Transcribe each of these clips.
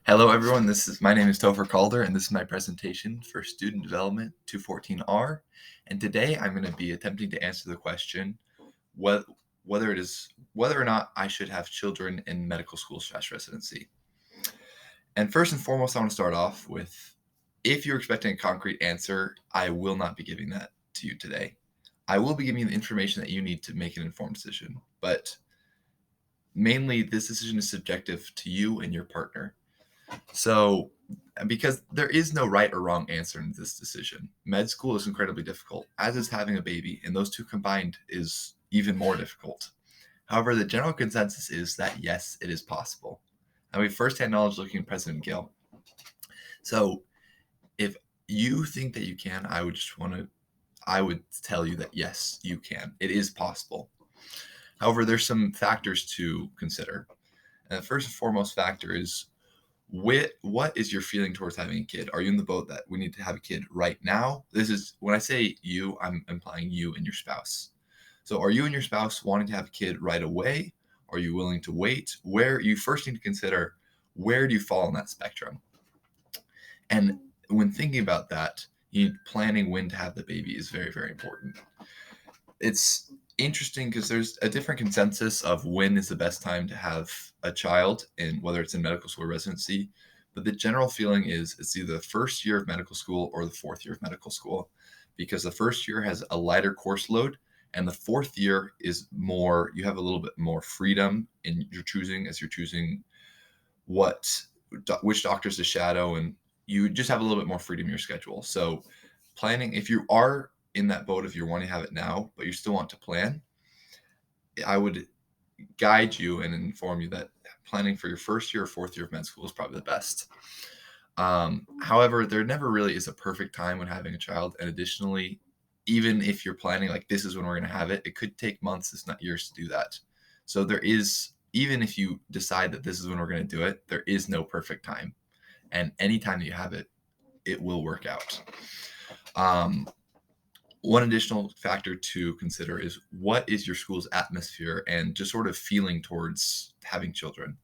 Hello, everyone. My name is Topher Calder, and this is my presentation for Student Development 214R. And today I'm going to be attempting to answer the question whether whether or not I should have children in medical school/residency. And first and foremost, I want to start off with, if you're expecting a concrete answer, I will not be giving that to you today. I will be giving you the information that you need to make an informed decision, but mainly this decision is subjective to you and your partner. So, because there is no right or wrong answer in this decision. Med school is incredibly difficult, as is having a baby, and those two combined is even more difficult. However, the general consensus is that yes, it is possible. And we have firsthand knowledge looking at President Gill. So, if you think that you can, I would tell you that yes, you can. It is possible. However, there's some factors to consider. And the first and foremost factor is what is your feeling towards having a kid? Are you in the boat that we need to have a kid right now? This is when I say you, I'm implying you and your spouse. So are you and your spouse wanting to have a kid right away? Are you willing to wait? Where you first need to consider, where do you fall on that spectrum? And when thinking about that, planning when to have the baby is very, very important. It's interesting because there's a different consensus of when is the best time to have a child, and whether it's in medical school or residency. But the general feeling is it's either the first year of medical school or the fourth year of medical school, because the first year has a lighter course load, and the fourth year is more, you have a little bit more freedom in your choosing, as you're choosing which doctors to shadow, and you just have a little bit more freedom in your schedule. So planning, if you are in that boat, if you're wanting to have it now, but you still want to plan, I would guide you and inform you that planning for your first year or fourth year of med school is probably the best. However, there never really is a perfect time when having a child. And additionally, even if you're planning like this is when we're going to have it, it could take months, if not years, to do that. So even if you decide that this is when we're going to do it, there is no perfect time. And anytime that you have it, it will work out. One additional factor to consider is, what is your school's atmosphere and just sort of feeling towards having children?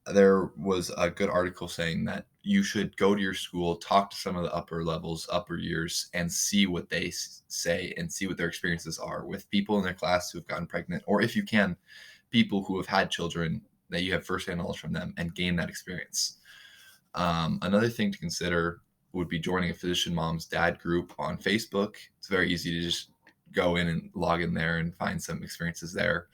There was a good article saying that you should go to your school, talk to some of the upper levels, upper years, and see what they say and see what their experiences are with people in their class who have gotten pregnant, or if you can, people who have had children, that you have firsthand knowledge from them and gain that experience. Another thing to consider would be joining a physician mom's dad group on Facebook. It's very easy to just go in and log in there and find some experiences there.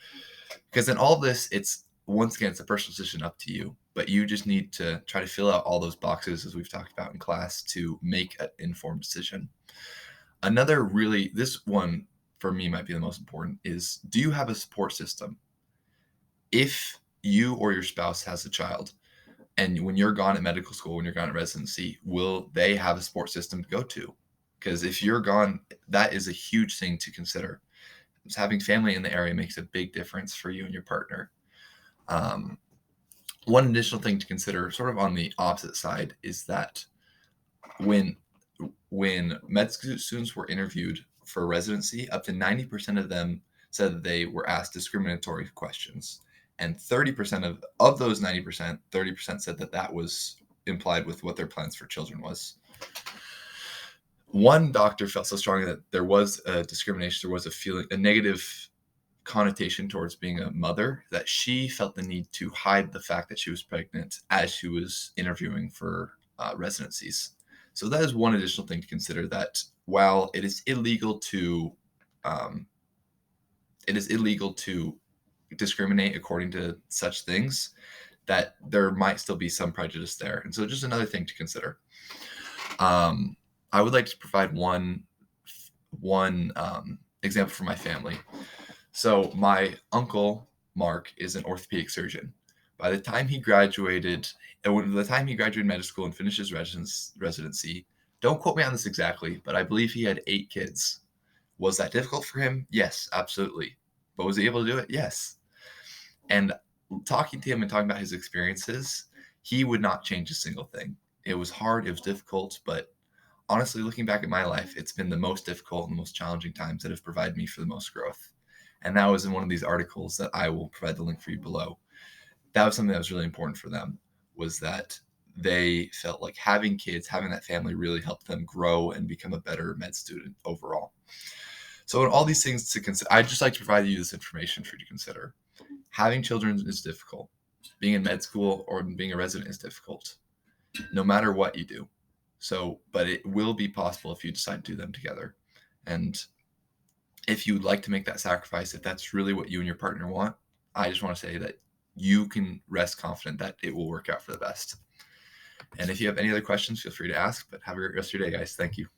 Because in all this, it's a personal decision up to you, but you just need to try to fill out all those boxes, as we've talked about in class, to make an informed decision. This one for me might be the most important, is, do you have a support system? If you or your spouse has a child, and when you're gone at medical school, when you're gone at residency, will they have a support system to go to? Because if you're gone, that is a huge thing to consider. Just having family in the area makes a big difference for you and your partner. One additional thing to consider, sort of on the opposite side, is that when med students were interviewed for residency, up to 90% of them said that they were asked discriminatory questions. And 30% of those 90%, 30% said that was implied with what their plans for children was. One doctor felt so strongly that there was a discrimination, there was a negative connotation towards being a mother, that she felt the need to hide the fact that she was pregnant as she was interviewing for residencies. So that is one additional thing to consider, that while it is illegal to discriminate according to such things, that there might still be some prejudice there. And so just another thing to consider. I would like to provide one example for my family. So my uncle, Mark, is an orthopedic surgeon. By the time he graduated medical school and finished his residency, don't quote me on this exactly, but I believe he had 8 kids. Was that difficult for him? Yes, absolutely. But was he able to do it? Yes. And talking to him and talking about his experiences, he would not change a single thing. It was hard, it was difficult, but honestly, looking back at my life, it's been the most difficult and the most challenging times that have provided me for the most growth. And that was in one of these articles that I will provide the link for you below. That was something that was really important for them, was that they felt like having kids, having that family really helped them grow and become a better med student overall. So all these things to consider, I'd just like to provide you this information for you to consider. Having children is difficult. Being in med school or being a resident is difficult, no matter what you do. So, but it will be possible if you decide to do them together. And if you would like to make that sacrifice, if that's really what you and your partner want, I just want to say that you can rest confident that it will work out for the best. And if you have any other questions, feel free to ask, but have a great rest of your day, guys. Thank you.